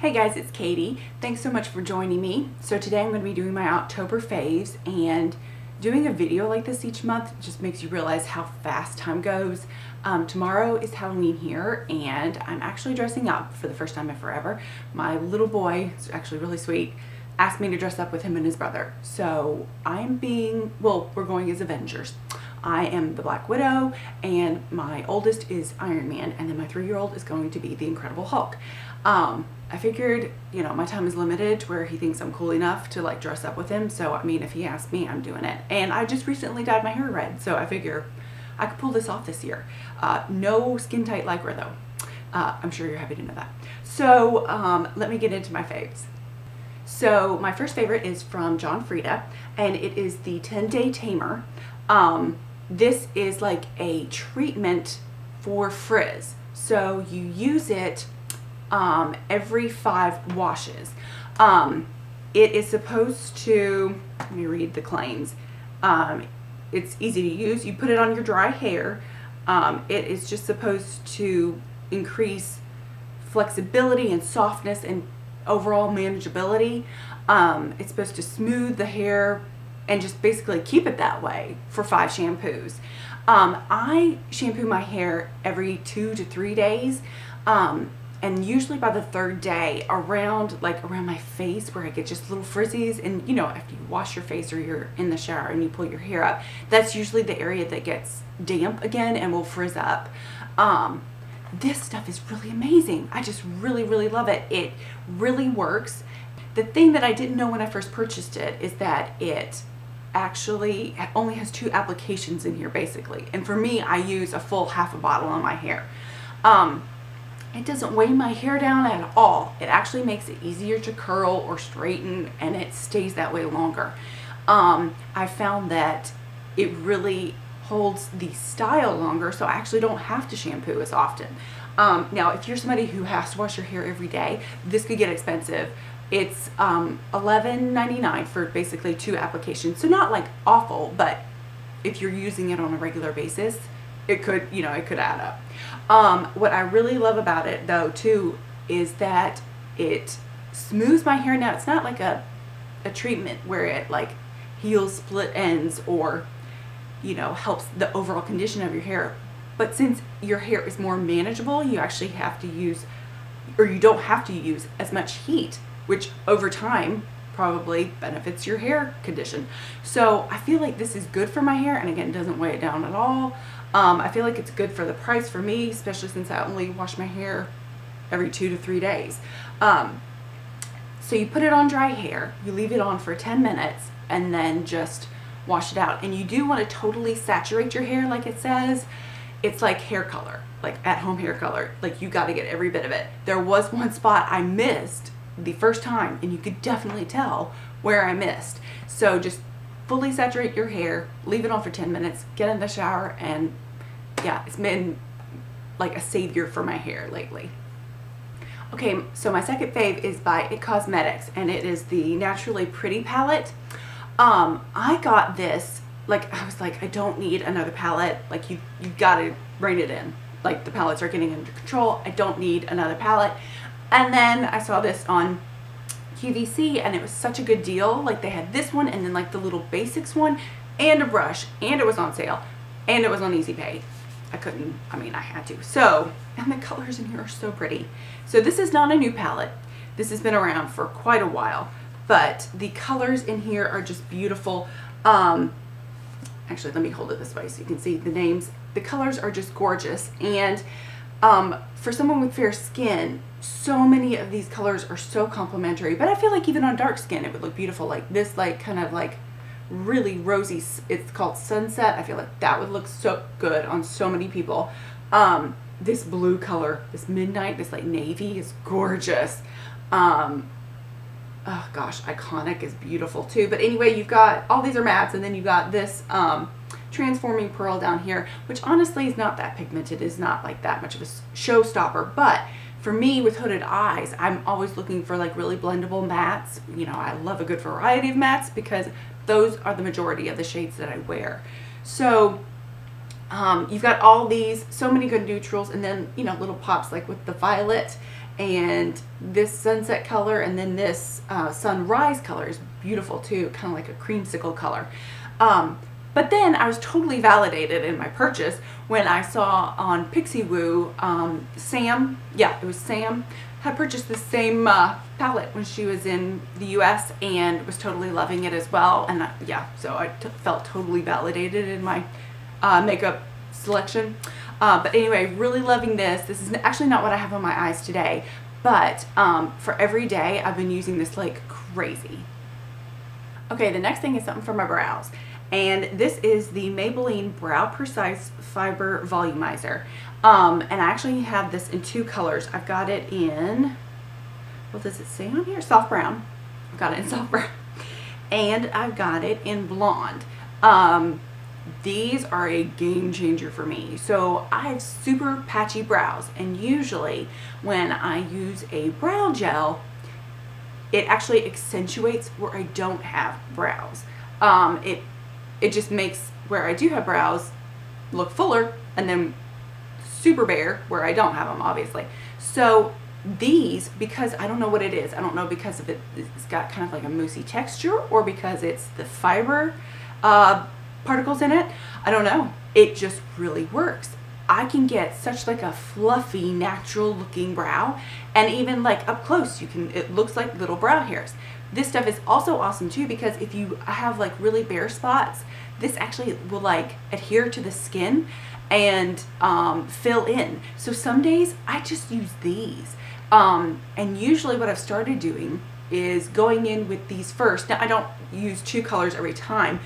Hey guys, it's Katie. Thanks so much for joining me. So today I'm going to be doing my October faves, and doing a video like this each month just makes you realize how fast time goes. Tomorrow is Halloween here, and I'm actually dressing up for the first time in forever. My little boy, is actually really sweet, asked me to dress up with him and his brother. So we're going as Avengers. I am the Black Widow, and my oldest is Iron Man, and then my 3-year-old is going to be the Incredible Hulk. I figured, my time is limited to where he thinks I'm cool enough to like dress up with him. So, I mean, if he asks me, I'm doing it. And I just recently dyed my hair red, so I figure I could pull this off this year. No skin tight lycra though. I'm sure you're happy to know that. So, let me get into my faves. So, my first favorite is from John Frieda, and it is the 10-Day Tamer. This is like a treatment for frizz. So, you use it every 5 washes. It is supposed to, let me read the claims. It's easy to use. You put it on your dry hair. It is just supposed to increase flexibility and softness and overall manageability. It's supposed to smooth the hair and just basically keep it that way for 5 shampoos. I shampoo my hair every 2 to 3 days. And usually by the 3rd day, around my face where I get just little frizzies, and after you wash your face or you're in the shower and you pull your hair up, that's usually the area that gets damp again and will frizz up. This stuff is really amazing. I just really, really love it. It really works. The thing that I didn't know when I first purchased it is that it actually only has 2 applications in here basically. And for me, I use a full half a bottle on my hair. It doesn't weigh my hair down at all. It actually makes it easier to curl or straighten, and it stays that way longer. I found that it really holds the style longer, so I actually don't have to shampoo as often. Now, if you're somebody who has to wash your hair every day, this could get expensive. It's $11.99 for basically 2 applications. So not like awful, but if you're using it on a regular basis, it could add up. What I really love about it though too is that it smooths my hair. Now, it's not like a treatment where it like heals split ends or helps the overall condition of your hair, but since your hair is more manageable, you actually have to use, or you don't have to use as much heat, which over time probably benefits your hair condition. So I feel like this is good for my hair, and again, it doesn't weigh it down at all. I feel like it's good for the price for me, especially since I only wash my hair every 2 to 3 days. So you put it on dry hair, you leave it on for 10 minutes, and then just wash it out. And you do want to totally saturate your hair like it says. It's like hair color, like at-home hair color. Like, you got to get every bit of it. There was one spot I missed the first time, and you could definitely tell where I missed. So just fully saturate your hair, leave it on for 10 minutes, get in the shower, and yeah, it's been like a savior for my hair lately. Okay, so my second fave is by PUR Cosmetics, and it is the Naturally Pretty palette. I got this, I was like, I don't need another palette. Like, you gotta rein it in. Like, the palettes are getting under control. I don't need another palette. And then I saw this on QVC, and it was such a good deal. Like, they had this one, and then like the little basics one, and a brush, and it was on sale, and it was on Easy Pay. I had to. So, and the colors in here are so pretty. So this is not a new palette. This has been around for quite a while, but the colors in here are just beautiful. Actually, let me hold it this way so you can see the names. The colors are just gorgeous, and for someone with fair skin, so many of these colors are so complimentary. But I feel like even on dark skin, it would look beautiful. Like this, kind of really rosy, it's called Sunset. I feel like that would look so good on so many people. This blue color, this midnight, this navy is gorgeous. Oh gosh, Iconic is beautiful too. But anyway, you've got, all these are mattes, and then you've got this Transforming Pearl down here, which honestly is not that pigmented, is not like that much of a showstopper. But for me, with hooded eyes, I'm always looking for really blendable mattes. I love a good variety of mattes because those are the majority of the shades that I wear. So you've got all these, so many good neutrals, and then little pops like with the violet and this sunset color, and then this sunrise color is beautiful too, kind of like a creamsicle color. But then I was totally validated in my purchase when I saw on Pixie Woo, Sam, yeah, it was Sam, had purchased the same palette when she was in the US and was totally loving it as well. And yeah, so I felt totally validated in my makeup selection. But anyway, really loving this. This is actually not what I have on my eyes today, but for every day I've been using this like crazy. Okay, the next thing is something for my brows. And this is the Maybelline Brow Precise Fiber Volumizer. And I actually have this in two colors. I've got it in, what does it say on here? Soft brown. I've got it in soft brown. And I've got it in blonde. These are a game changer for me. So I have super patchy brows, and usually when I use a brow gel, it actually accentuates where I don't have brows. It just makes where I do have brows look fuller, and then super bare where I don't have them, obviously. So these, because I don't know what it is, I don't know because of it's got kind of like a moussey texture, or because it's the fiber particles in it, I don't know. It just really works. I can get such like a fluffy, natural looking brow, and even like up close, it looks like little brow hairs. This stuff is also awesome too, because if you have like really bare spots, this actually will like adhere to the skin and fill in. So some days I just use these. And usually what I've started doing is going in with these first. Now I don't use two colors every time.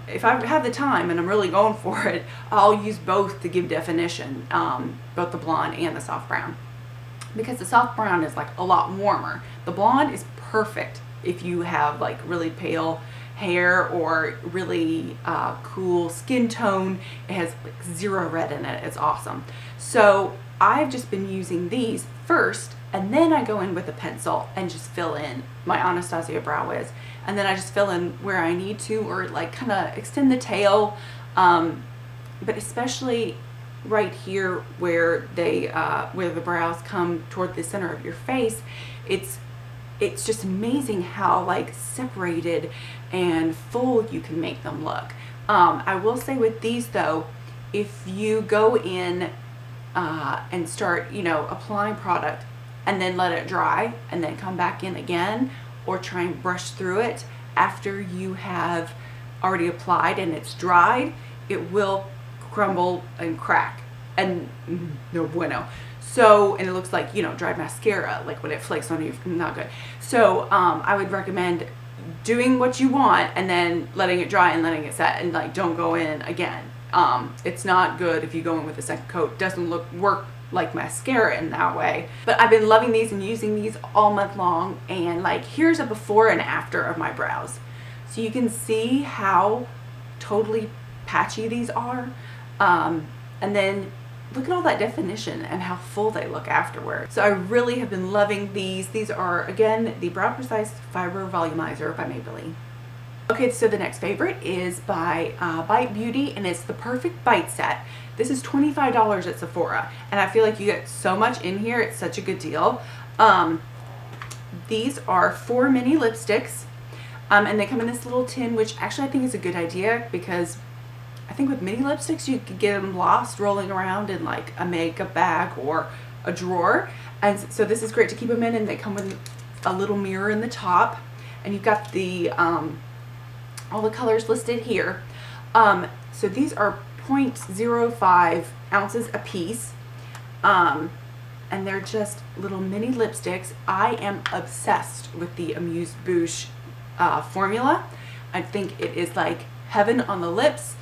If I have the time and I'm really going for it, I'll use both to give definition, both the blonde and the soft brown. Because the soft brown is like a lot warmer. The blonde is perfect if you have like really pale hair or really cool skin tone. It has like zero red in it. It's awesome. So I've just been using these first, and then I go in with a pencil and just fill in my Anastasia Brow Wiz, and then I just fill in where I need to, or like kind of extend the tail, but especially right here where where the brows come toward the center of your face. It's just amazing how like separated and full you can make them look. I will say with these though, if you go in and start, applying product and then let it dry and then come back in again, or try and brush through it after you have already applied and it's dried, it will crumble and crack, and no bueno. So, and it looks like, dried mascara, like when it flakes on you, not good. So I would recommend doing what you want and then letting it dry and letting it set, and like don't go in again. It's not good if you go in with a second coat. It doesn't work like mascara in that way. But I've been loving these and using these all month long, and like here's a before and after of my brows. So you can see how totally patchy these are. And then look at all that definition and how full they look afterward. So I really have been loving these. These are, again, the Brow Precise Fiber Volumizer by Maybelline. Okay, so the next favorite is by Bite Beauty, and it's the Perfect Bite Set. This is $25 at Sephora, and I feel like you get so much in here. It's such a good deal. These are 4 mini lipsticks, and they come in this little tin, which actually I think is a good idea, because I think with mini lipsticks you could get them lost rolling around in like a makeup bag or a drawer. And so this is great to keep them in, and they come with a little mirror in the top, and you've got the all the colors listed here. So these are 0.05 ounces a piece, and they're just little mini lipsticks. I am obsessed with the Amuse Bouche formula. I think it is like heaven on the lips.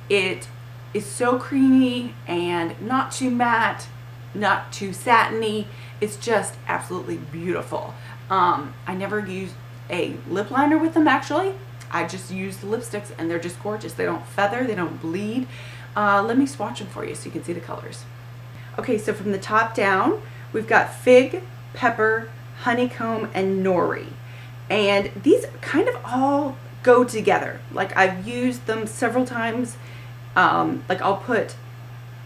It is so creamy and not too matte, not too satiny. It's just absolutely beautiful. I never use a lip liner with them actually. I just use the lipsticks, and they're just gorgeous. They don't feather, they don't bleed. Let me swatch them for you so you can see the colors. Okay, so from the top down, we've got Fig, Pepper, Honeycomb, and Nori. And these kind of all go together. Like I've used them several times. Like I'll put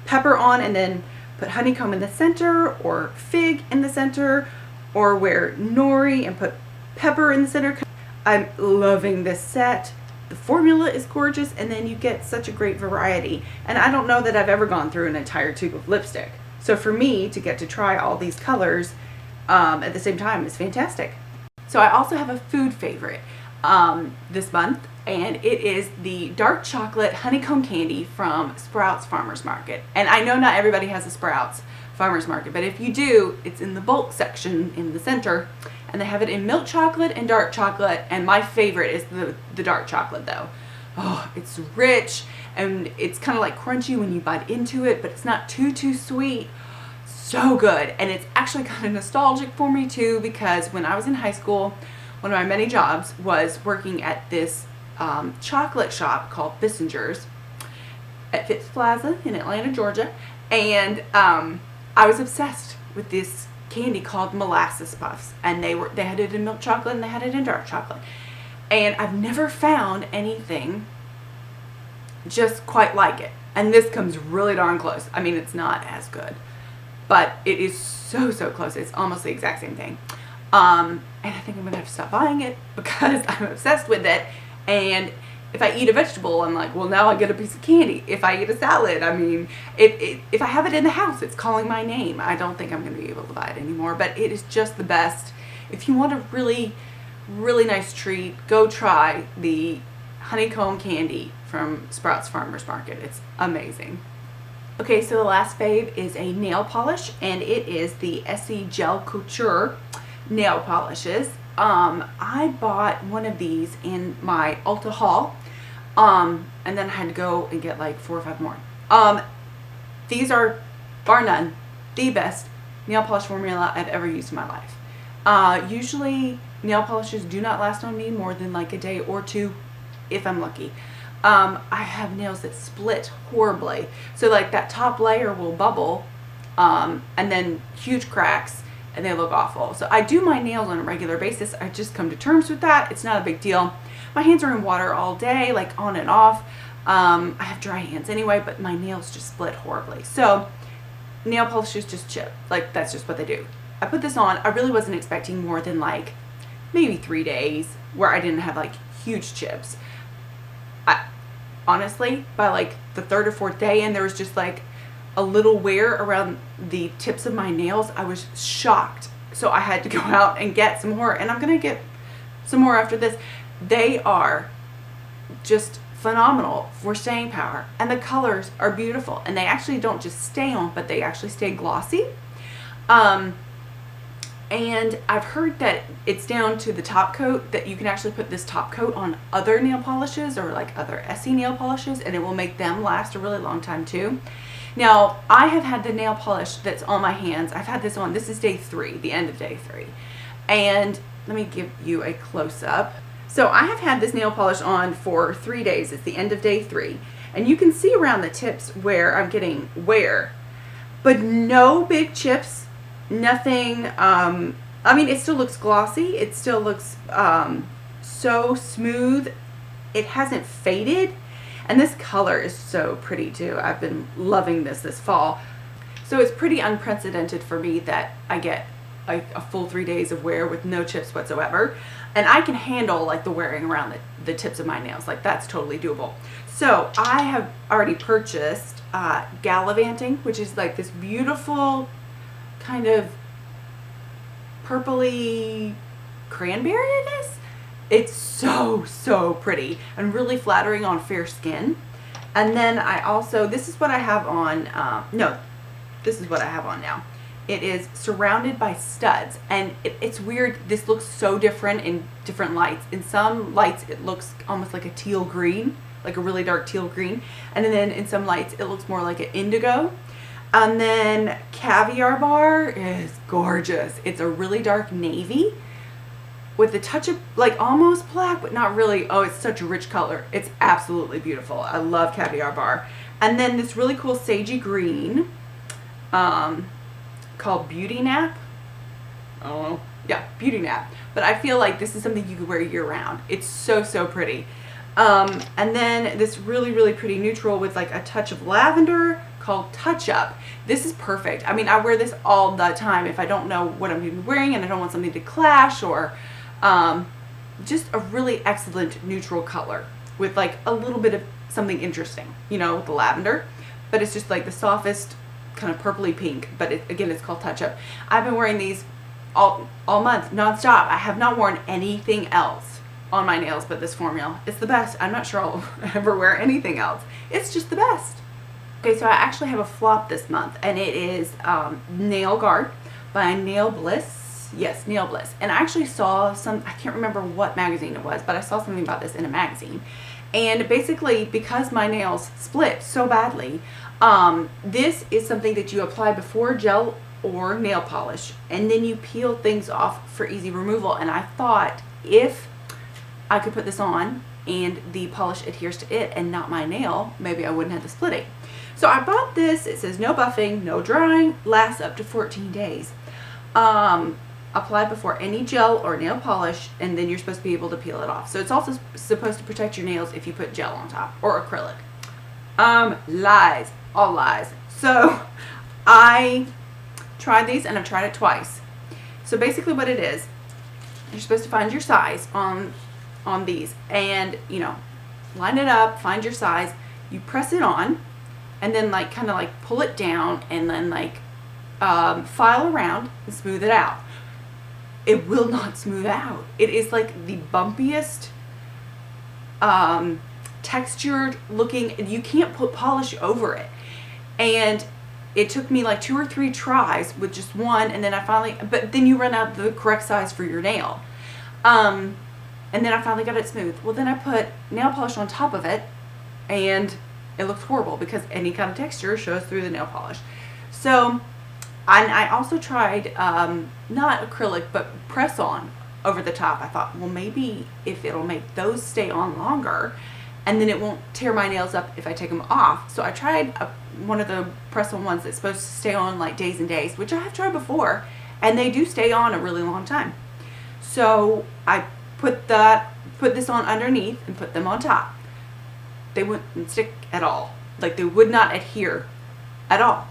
pepper on and then put put honeycomb in the center or fig in the center, or wear nori and put pepper in the center. I'm loving this set. The formula is gorgeous, and then you get such a great variety. And I don't know that I've ever gone through an entire tube of lipstick. So for me to get to try all these colors at the same time is fantastic. So I also have a food favorite this month, and it is the dark chocolate honeycomb candy from Sprouts Farmers Market. And I know not everybody has a Sprouts Farmers Market, but if you do, it's in the bulk section in the center, and they have it in milk chocolate and dark chocolate, and my favorite is the dark chocolate though. Oh, it's rich, and it's kind of like crunchy when you bite into it, but it's not too sweet. So good. And it's actually kind of nostalgic for me too, because when I was in high school, one of my many jobs was working at this chocolate shop called Bissinger's at Phipps Plaza in Atlanta, Georgia, and I was obsessed with this candy called molasses puffs, and they had it in milk chocolate and they had it in dark chocolate, and I've never found anything just quite like it. And this comes really darn close. I mean, it's not as good, but it is so close. It's almost the exact same thing. And I think I'm gonna have to stop buying it because I'm obsessed with it. And if I eat a vegetable, I'm like, well, now I get a piece of candy. If I eat a salad, I mean, if I have it in the house, it's calling my name. I don't think I'm going to be able to buy it anymore, but it is just the best. If you want a really nice treat, go try the honeycomb candy from Sprouts Farmers Market. It's amazing. Okay, so the last fave is a nail polish, and it is the Essie Gel Couture Nail Polishes. I bought one of these in my Ulta haul, and then I had to go and get like 4 or 5 more. These are, bar none, the best nail polish formula I've ever used in my life. Usually nail polishes do not last on me more than like a day or 2 if I'm lucky. I have nails that split horribly, so like that top layer will bubble, and then huge cracks, and they look awful. So I do my nails on a regular basis. I just come to terms with that. It's not a big deal. My hands are in water all day, like on and off. I have dry hands anyway, but my nails just split horribly. So nail polishes just chip. Like, that's just what they do. I put this on. I really wasn't expecting more than like maybe 3 days where I didn't have like huge chips. Honestly, by like the 3rd or 4th day, and there was just like a little wear around the tips of my nails, I was shocked. So I had to go out and get some more, and I'm gonna get some more after this. They are just phenomenal for staying power, and the colors are beautiful, and they actually don't just stay on, but they actually stay glossy. And I've heard that it's down to the top coat, that you can actually put this top coat on other nail polishes or like other Essie nail polishes, and it will make them last a really long time too. Now, I have had the nail polish that's on my hands. I've had this on, this is day 3, the end of day 3. And let me give you a close-up. So I have had this nail polish on for 3 days. It's the end of day 3. And you can see around the tips where I'm getting wear, but no big chips, nothing. I mean, it still looks glossy. It still looks so smooth. It hasn't faded. And this color is so pretty too. I've been loving this fall. So it's pretty unprecedented for me that I get like a full 3 days of wear with no chips whatsoever. And I can handle like the wearing around the tips of my nails. Like, that's totally doable. So I have already purchased Gallivanting, which is like this beautiful kind of purpley cranberry, I guess. It's so pretty and really flattering on fair skin. And then I also, this is what I have on, no, this is what I have on now. It is surrounded by studs, and it's weird. This looks so different in different lights. In some lights it looks almost like a teal green, like a really dark teal green, and then in some lights it looks more like an indigo. And then Caviar Bar is gorgeous. It's a really dark navy with a touch of like almost black, but not really. Oh, it's such a rich color. It's absolutely beautiful. I love Caviar Bar. And then this really cool sagey green called Beauty Nap. I don't know. Yeah, Beauty Nap. But I feel like this is something you could wear year round. It's so pretty. And then this really pretty neutral with like a touch of lavender called Touch Up. This is perfect. I mean, I wear this all the time if I don't know what I'm going to be wearing and I don't want something to clash, or just a really excellent neutral color with like a little bit of something interesting, you know, with the lavender. But it's just like the softest kind of purpley pink, but again, it's called Touch Up. I've been wearing these all month, nonstop. I have not worn anything else on my nails but this formula. It's the best. I'm not sure I'll ever wear anything else. It's just the best. Okay, so I actually have a flop this month, and it is Nail Guard by Nail Bliss. Yes, Nail Bliss. And I actually saw some, I can't remember what magazine it was, but I saw something about this in a magazine. And basically, because my nails split so badly, this is something that you apply before gel or nail polish, and then you peel things off for easy removal. And I thought if I could put this on and the polish adheres to it and not my nail, maybe I wouldn't have the splitting. So I bought this. It says no buffing, no drying, lasts up to 14 days. Apply before any gel or nail polish, and then you're supposed to be able to peel it off. So it's also supposed to protect your nails if you put gel on top or acrylic. Lies, all lies. So I tried these, and I've tried it twice. So basically what it is, you're supposed to find your size on these, and you know, line it up, find your size, you press it on, and then like kind of like pull it down, and then like file around and smooth it out. It will not smooth out. It is like the bumpiest, textured looking, you can't put polish over it. And it took me like 2 or 3 tries with just one, and then I finally, but then you run out the correct size for your nail. And then I finally got it smooth. Well, then I put nail polish on top of it, and it looked horrible because any kind of texture shows through the nail polish. So, and I also tried, not acrylic, but press on over the top. I thought, well, maybe if it'll make those stay on longer, and then it won't tear my nails up if I take them off. So I tried one of the press on ones that's supposed to stay on like days and days, which I have tried before, and they do stay on a really long time. So I put this on underneath and put them on top. They wouldn't stick at all. Like, they would not adhere at all.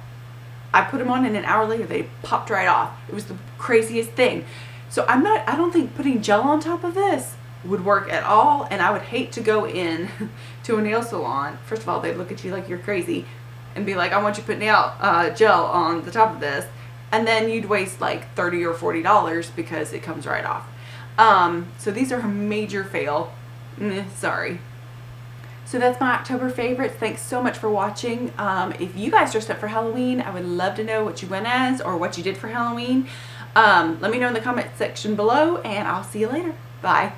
I put them on, and an hour later they popped right off. It was the craziest thing. So I don't think putting gel on top of this would work at all, and I would hate to go in to a nail salon. First of all, they'd look at you like you're crazy and be like, I want you to put gel on the top of this, and then you'd waste like $30 or $40 because it comes right off. So these are a major fail. Sorry. So that's my October favorites. Thanks so much for watching. If you guys dressed up for Halloween, I would love to know what you went as or what you did for Halloween. Let me know in the comment section below, and I'll see you later. Bye.